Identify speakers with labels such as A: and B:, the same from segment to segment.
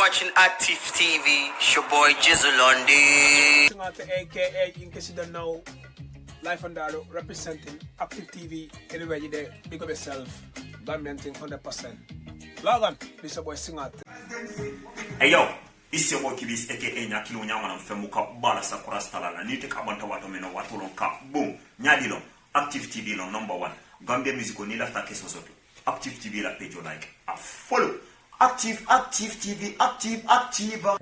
A: watching Active TV. It's your boy Jizzle on the
B: AKA, in case you don't know, Life and Dado representing Active TV. Anywhere you there, big up yourself. Gambian thing 100%. Log on, this is your boy Singer.
C: Hey yo, this is your boy Kibis AKA Nyakilo Nyaman Femuka Bala Sakura Stalala. Nite Kabanta Watomeno Watolon Ka Boom. Nyadilon. Active TV long #1. Gambia musical need after case was Active TV la page you like. A follow. Active TV, active.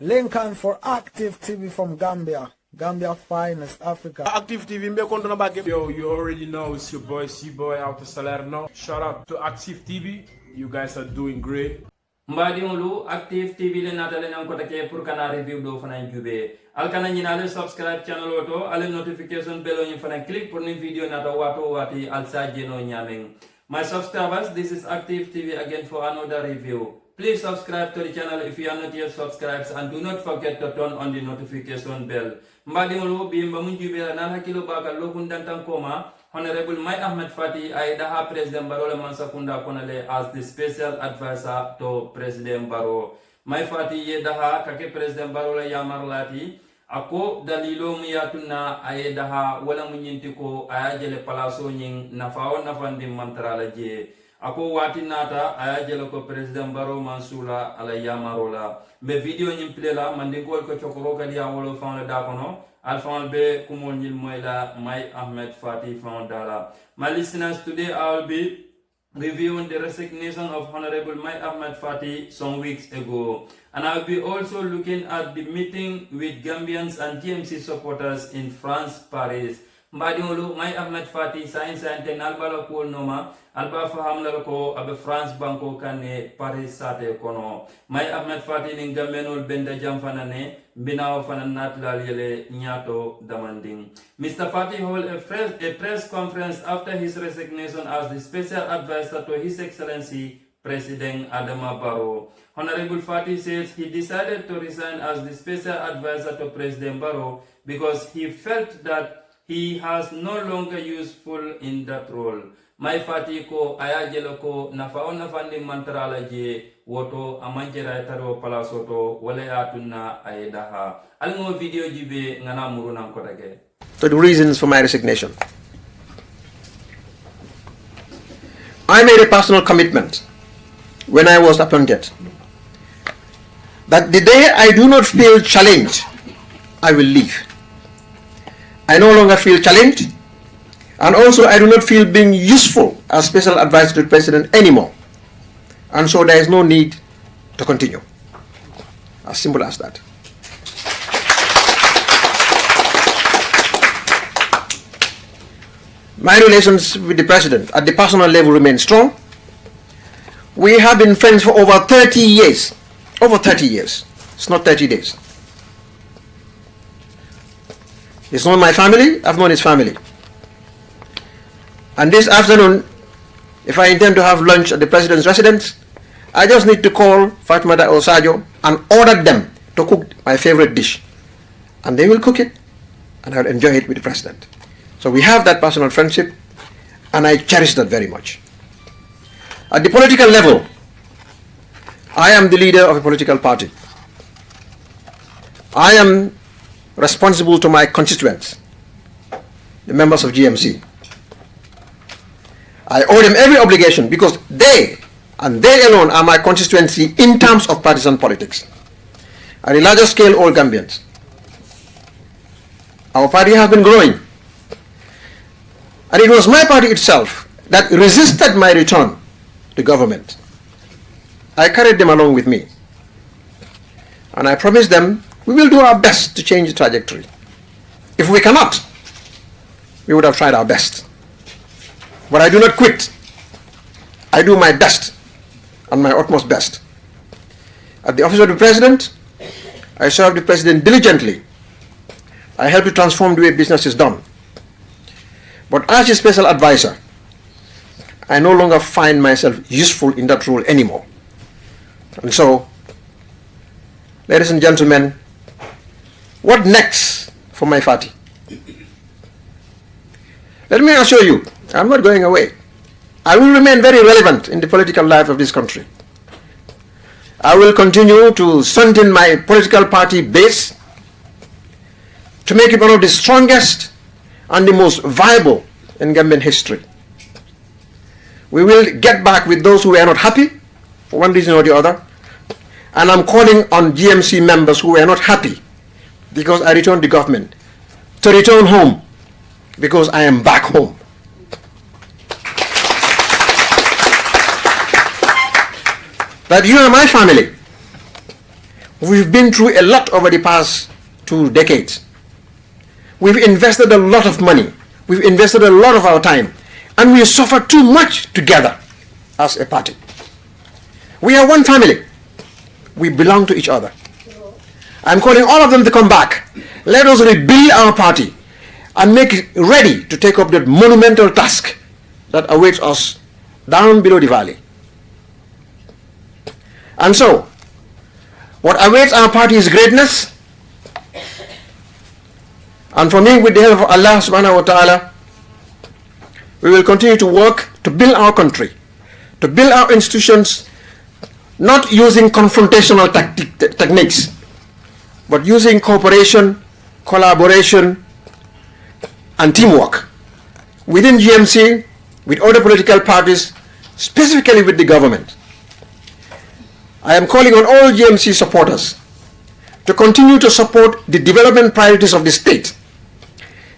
D: Lincoln for Active TV from Gambia. Gambia finest Africa.
B: Active TV, me control back.
E: Yo, you already know it's your boy C-Boy out to Salerno. Shout out to Active TV. You guys are doing great.
F: Mbadiolu Active TV le natale nan ko take pour kana review do fana jube alkana nyina le subscribe channel auto ale notification bell on fana click pour ni video nata wato wati alsa jeno nyameng. My subscribers, this is Active TV again for another review. Please subscribe to the channel if you are not yet subscribed and do not forget to turn on the notification bell. Mbadiolu bimba munjube nan hakilo baga lokundantan koma. Honorable Mai Ahmed Fati Aidaha President Barola Mansakunda Konale as the special advisor to President Baro. Mai Fati Yedaha Kake President Barola Yamarlati Ako dalilo miyatuna Aidaha wala munyintiko ayajele palaso nying nafao nafandi mantrala je. Ako wati nata ayajele ko President Baro Mansula ala Yamarola. Be video nyimplela mandingol ko chokoroka dia wolo fawle dakono. Alfan be kumol nyil moyla Mai Ahmed Fati Foundala. My listeners, today I will be reviewing the resignation of Honorable Mai Ahmed Fati some weeks ago. And I will be also looking at the meeting with Gambians and GMC supporters in France, Paris. Mbadiolu Mai Ahmed Fati science and albala ko noma alba faham ko abe France banko kane Paris sate kono. Mai Ahmed Fati ning Gambianol benda jam fanane binaw fananat lalele nyato damanding. Mr. Fati held a press conference after his resignation as the special advisor to His Excellency President Adama Barrow. Honorable Fati says he decided to resign as the special advisor to President Barrow because he felt that he has no longer useful in that role. Mai Fati ko ayajelo ko nafao nafandi mantrala je woto amanjera taro palasoto wale atuna aidaha. Almo video jibe ngana murunam kotake.
G: So the reasons for my resignation. I made a personal commitment when I was appointed that the day I do not feel challenged, I will leave. I no longer feel challenged, and also I do not feel being useful as special advisor to the president anymore. And so there is no need to continue. As simple as that. My relations with the president at the personal level remain strong. We have been friends for over 30 years. Over 30 years. It's not 30 days. He's known my family, I've known his family. And this afternoon, if I intend to have lunch at the president's residence, I just need to call Fatmata or Sajo and order them to cook my favorite dish. And they will cook it, and I'll enjoy it with the president. So we have that personal friendship, and I cherish that very much. At the political level, I am the leader of a political party. I am responsible to my constituents, the members of GMC. I owe them every obligation because they, and they alone, are my constituency in terms of partisan politics. At a larger scale, all Gambians. Our party has been growing. And it was my party itself that resisted my return to government. I carried them along with me. And I promised them we will do our best to change the trajectory. If we cannot, we would have tried our best. But I do not quit. I do my best and my utmost best. At the office of the president, I serve the president diligently. I help to transform the way business is done. But as a special advisor, I no longer find myself useful in that role anymore. And so, ladies and gentlemen, what next for Mai Fati? Let me assure you, I'm not going away. I will remain very relevant in the political life of this country. I will continue to strengthen my political party base to make it one of the strongest and the most viable in Gambian history. We will get back with those who are not happy for one reason or the other. And I'm calling on GMC members who are not happy because I returned the government to return home because I am back home. That you are my family. We've been through a lot over the past 2 decades. We've invested a lot of money. We've invested a lot of our time. And we suffered too much together as a party. We are one family. We belong to each other. I'm calling all of them to come back. Let us rebuild our party and make it ready to take up that monumental task that awaits us down below the valley. And so, what awaits our party is greatness. And for me, with the help of Allah subhanahu wa ta'ala, we will continue to work to build our country, to build our institutions, not using confrontational techniques, but using cooperation, collaboration, and teamwork within GMC, with other political parties, specifically with the government. I am calling on all GMC supporters to continue to support the development priorities of the state.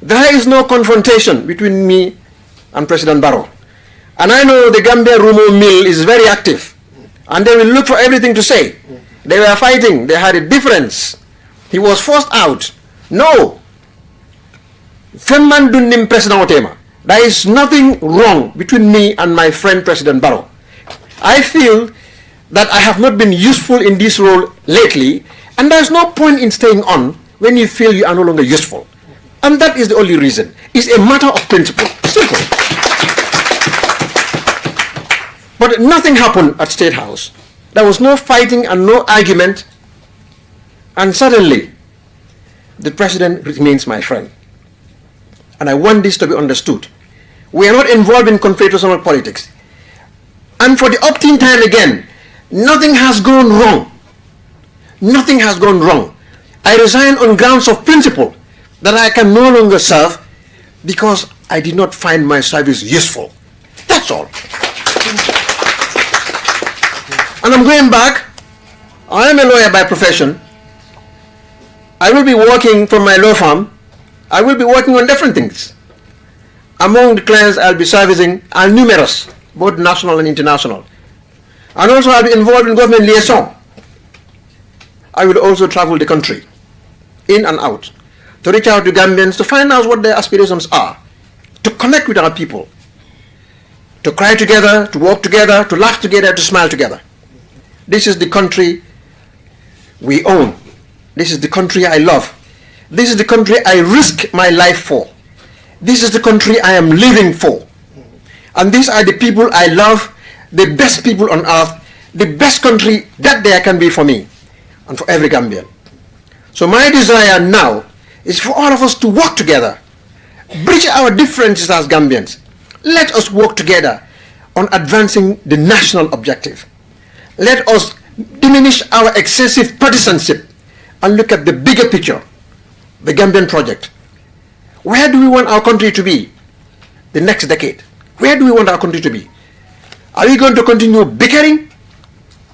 G: There is no confrontation between me and President Barrow. And I know the Gambia rumor mill is very active, and they will look for everything to say. They were fighting, they had a difference. He was forced out. No. There is nothing wrong between me and my friend President Barrow. I feel that I have not been useful in this role lately, and there is no point in staying on when you feel you are no longer useful. And that is the only reason. It's a matter of principle. Simple. But nothing happened at State House. There was no fighting and no argument. And suddenly, the president remains my friend. And I want this to be understood. We are not involved in confrontational politics. And for the umpteenth time again, nothing has gone wrong. Nothing has gone wrong. I resigned on grounds of principle that I can no longer serve because I did not find my service useful. That's all. And I'm going back. I am a lawyer by profession. I will be working from my law firm. I will be working on different things. Among the clients I'll be servicing are numerous, both national and international. And also I'll be involved in government liaison. I will also travel the country, in and out, to reach out to Gambians, to find out what their aspirations are, to connect with our people, to cry together, to walk together, to laugh together, to smile together. This is the country we own. This is the country I love. This is the country I risk my life for. This is the country I am living for. And these are the people I love, the best people on earth, the best country that there can be for me and for every Gambian. So my desire now is for all of us to work together, bridge our differences as Gambians. Let us work together on advancing the national objective. Let us diminish our excessive partisanship and look at the bigger picture, the Gambian project. Where do we want our country to be the next decade? Where do we want our country to be? Are we going to continue bickering,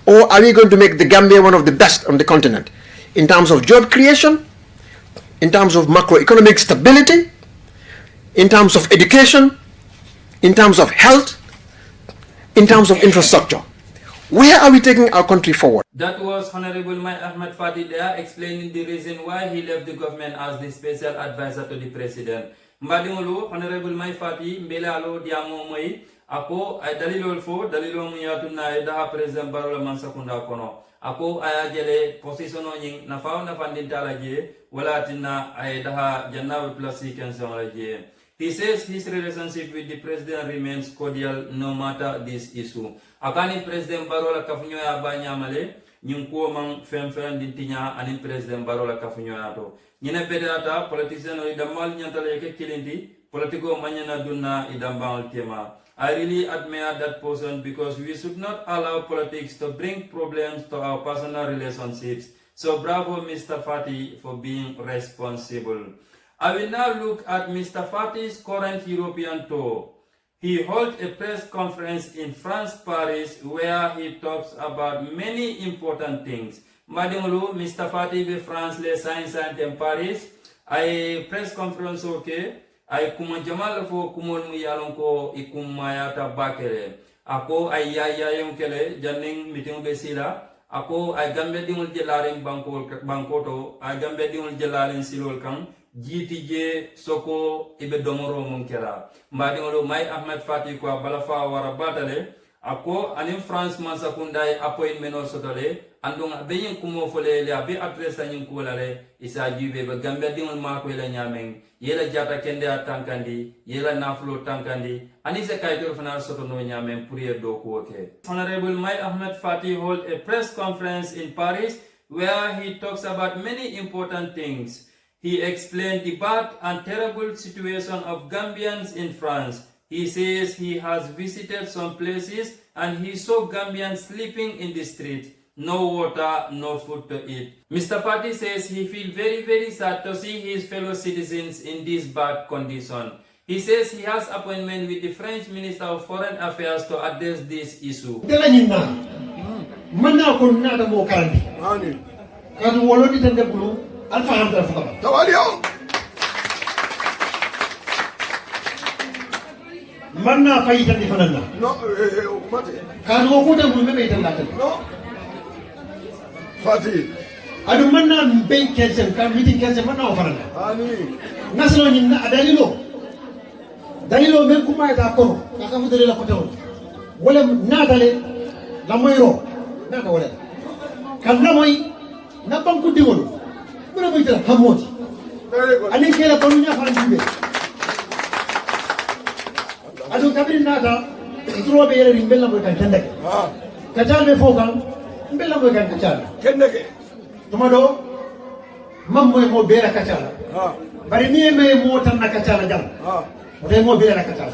G: or are we going to make the Gambia one of the best on the continent in terms of job creation, in terms of macroeconomic stability, in terms of education, in terms of health, in terms of infrastructure? Where are we taking our country forward?
F: That was Honorable Mai Ahmed Fati there explaining the reason why he left the government as the special advisor to the president. Mbadingulu, Honorable Mai Fati, Mbelalo Diamo Moi, Ako, ay dalilol fo, dalilol miyatu na daha President Barola Mansakunda kono. Ako ay jele position nying na faw na pandintala je, wala tina ay daha jannaw plus kenson la je. He says his relationship with the president remains cordial no matter this issue. Akani President Barola kafunyo ya banyamale, nyunkuo mang fem dintinya anin President Barola kafunyo ya to. Nyine bedata politician o idamal nyantale yake kilindi, politiko manyana dunna idambang tema. I really admire that person because we should not allow politics to bring problems to our personal relationships. So bravo Mr. Fati for being responsible. I will now look at Mr. Fati's current European tour. He held a press conference in France, Paris, where he talks about many important things. Madingulu, Mr. Fati be France le science in Paris. I press conference okay. I kuma jamal fo kumon mu yalon ko ikumayata bakele. Ako ay yayayong kele janning meeting be sila. Ako ay gambe dingul jelaring bangkoto, ay gambe dingul jelaring silol kang. GTJ soko ibe domoro mun kera mbadi ngolo may Ahmed Fati ko balafa wara batale ako anim France man sakundai appointment o sotole andong beyin kumo fole le abi adresse nyin ko lale isa jibe be gambe dingol ma ko la nyameng yela jata kende atankandi yela naflo tankandi ani se kayto fana soto no nyameng pour do ko ke. Honorable May Ahmed Fati hold a press conference in Paris where he talks about many important things. He explained the bad and terrible situation of Gambians in France. He says he has visited some places and he saw Gambians sleeping in the street. No water, no food to eat. Mr. Fati says he feels very, very sad to see his fellow citizens in this bad condition. He says he has appointment with the French Minister of Foreign Affairs to address this issue.
H: Manna fayita di fanana.
I: No, mate.
H: Kan wo ko dem me be tan latal.
I: No. Fati.
H: Adu manna be kensen kan meeting kensen manna o fanana.
I: Ani.
H: Naslo ni na dalilo. Dalilo men kuma ta ko. Ka ka fudele la ko tawo. Wala na dale la moyro. Na ka wala. Kan la moy na banku diwol. Muna moy ta hamoti. Ani kela ko nya fa ndibe. Adu kabiri nata itro be yere rimbella mo kan kendake kajal be fokan mbella mo kan kajal
I: Kendake.
H: tomado mammo mo bera kajal bari ni me mo tan na kajal jam de mo bera kajal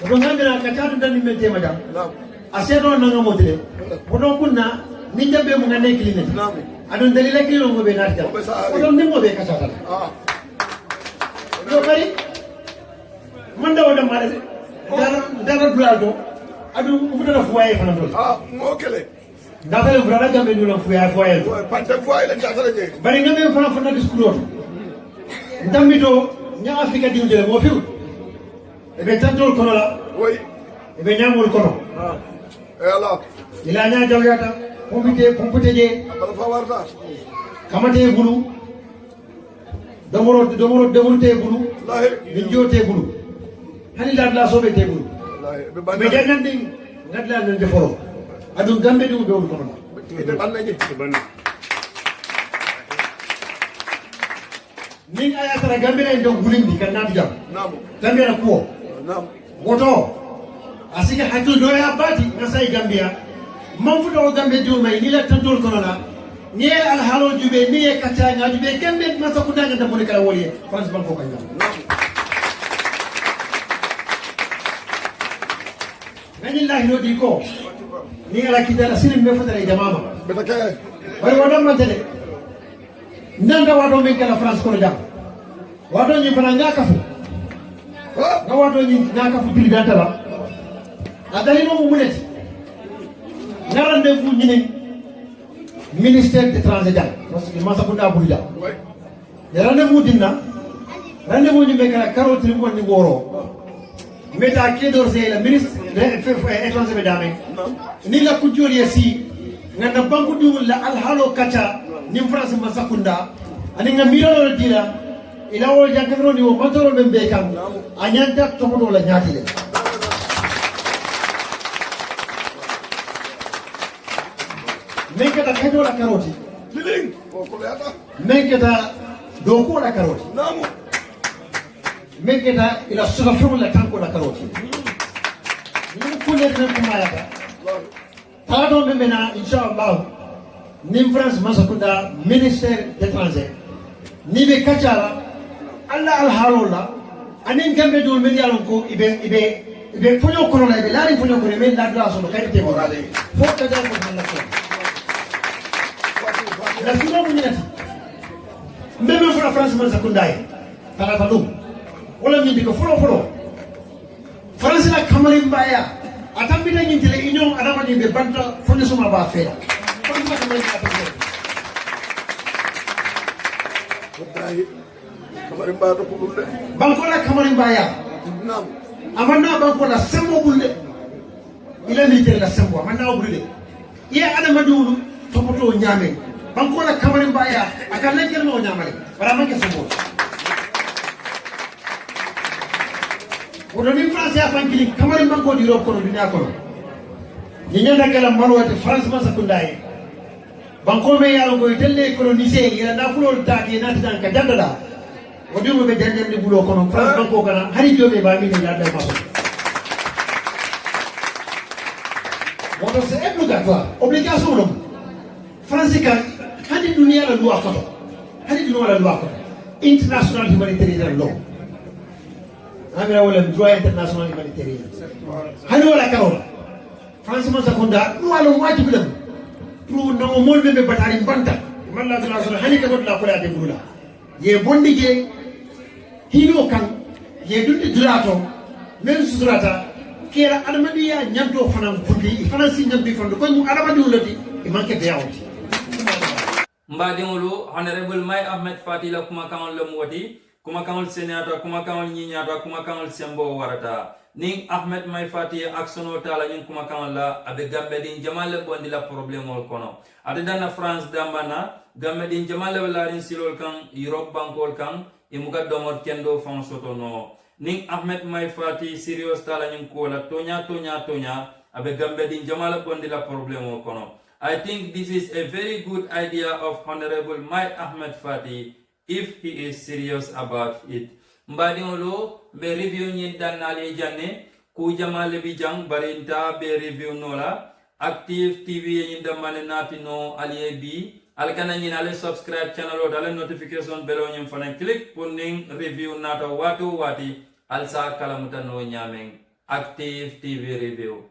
H: do ngambira kajal dan ni me tema jam asedo na ngamo dire bodo kunna ni jambe mo ngane kiline adu dalila kilo mo be narja bodo ni mo be kajal do bari manda wada mare dara blado adu ubudana fuwaye fana do
I: Mo kele.
H: ndafale fulana gambe dula fuwaye
I: Pante fuwaye la ndasala je.
H: bari ngambe fana diskuro ndamito nya afrika di jele mo fiu ebe tantol kono la
I: Oui.
H: ebe nyamul kono
I: Allah.
H: ila nya jawyata pompite je
I: Bala fa warda.
H: kamate bulu domoro te bulu
I: Lahi.
H: minjo te bulu hani la sobe te bulu
I: Lahi. Be
H: me
I: banda.
H: jannandi ngadla nan deforo adu gambe dum do kono
I: Ite banda je.
H: ning aya tara gambe na ndo gulindi kan nati jam
I: Namu.
H: gambe na kuo
I: Namu.
H: woto asika hakil do ya bati na sai gambia man fu do gambe dum may ni la tantol kono la ni al halo jube ni e katanga jube gambe ma so kudanga da monika woli France banko kanya Manillahi no diko ni ala kidala silim me fatara jamama
I: Betake.
H: bari wadam mantele nanga wado men kala France kono jam wado ni fana ngaka fu nga wado ni ngaka fu bili dantala adali no muleti na rendez-vous ni ministère des étrangers parce que masa kunda bulja
I: Oui.
H: rendez-vous dinna rendez-vous ni me kala carotte ni woni woro meta kedor c'est le ministre des étrangers mesdames ni la kujori si ngana banku dum la alhalo kacha ni France masakunda ani nga miro dira ila wo jakero ni wo matoro membe kam anyanta to ko la nyati le menketa kedo la karoti
I: Liling. Ko leata.
H: menketa do ko la karoti
I: Namu.
H: menketa ila sura la tanko la karoti ni ko le na ko malaka Tado memena inshallah nim France masakunda ministère d'étranger ni be kachala Allah al halola anin gambe dol men yalon ko ibe fonyo kono la ibe lari fonyo kono men la glaso no kayte mo rale fo ka da ko la ko la sino mo nyati mbebe fo la France man sakundai tala talum wala nyindi ko folo France la kamari mbaya atambita nyintile union adama ni be banta fonyo suma ba fe ko ma kamari ka
I: Kamarimba to kululle.
H: Bankola kamarimba ya.
I: Nam.
H: Amanna bankola sembo bulle. Ila militaire la sembo amanna bulle. Iya adama dulu topoto nyame. Bankola kamarimba ya akan lekel no nyamale. Para manke sembo. Odoni France ya fankili kamarimba ko diro ko dunia ko. Nyanda kala malwati France ma sakundai. Banko me yalo ko telle coloniser ila na fulo taati na tan ka jandala. Wodi mo be jandem ni bulo kono France banko kana hari jobe ba mi la dal maso. Wodo c'est obligatoire, obligation l'homme. France kan hadi dunia la loi kono. Hadi dunia la loi kono. International humanitarian law. Amira wala droit international humanitarian. Hadi wala karola. France mo sakunda loi lo wajibi lam. Pour no mol be batari banta. Man la dula so hani ka la ko la de bula. Ye bondige hino kan ye dundi durato men sudrata kera adamadiya nyanto fanan fundi fanan si nyambi fandu ko mu adamadi ulati e manke be yawti
F: mbadiŋolu honorable Mai Ahmed Fati la kumakaŋol lemu woti kumakaŋol seniyata kumakaŋol ñiñata kumakaŋol sembo warata niŋ Ahmed Mai Fati ye actiono tala ñiŋ kumakaŋol la abe gambe din jamal le bondi la problemol kono ate danna France dambana gambe din jamal le larin silol kaŋ Europe bankol kaŋ imuka domor kendo fan soto no ning Ahmed Mai Fati serious tala ñiŋ kuwo la toña abe gambe din jamal bondi la problemo kono. I think this is a very good idea of Honorable Mai Ahmed Fati if he is serious about it. Mbadiŋolu be review ñiŋ dannali janne ku jamal le bi jaŋ bari nta be review no la Active TV ye ñiŋ dambane naati no aliye bi alkana ñina ale subscribe channel o dale notification bell o ñim fana click pour ning review nata watu wati alsa kalamuta no ñameng Active TV review